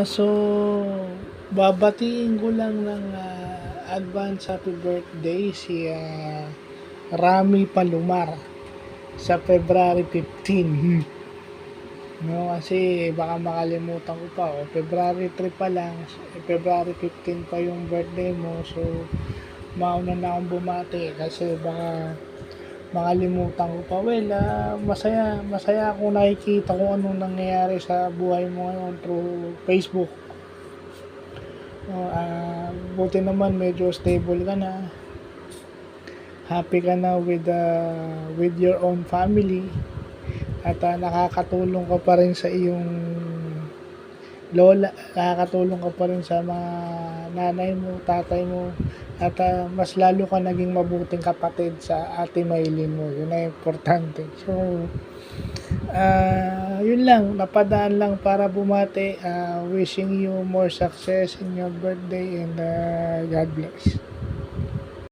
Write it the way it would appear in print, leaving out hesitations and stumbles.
So babatiin ko lang ng, advance happy birthday si, Rami Palomar sa February 15. 'No, kasi baka makalimutan ko pa, February 3 pa lang, February 15 pa yung birthday mo. So mauna na akong bumati kasi baka makalimutan ko pa. Well, masaya masaya akong nakikita kung anong nangyayari sa buhay mo ngayon through Facebook. Buti naman medyo stable ka na, happy ka na with your own family, at nakakatulong ka pa rin sa iyong lola, nakakatulong ka pa rin sa mga nanay mo, tatay mo, at mas lalo ka naging mabuting kapatid sa ate Maylin mo. Yun ang importante. So, yun lang, napadaan lang para bumati. Wishing you more success in your birthday, and God bless.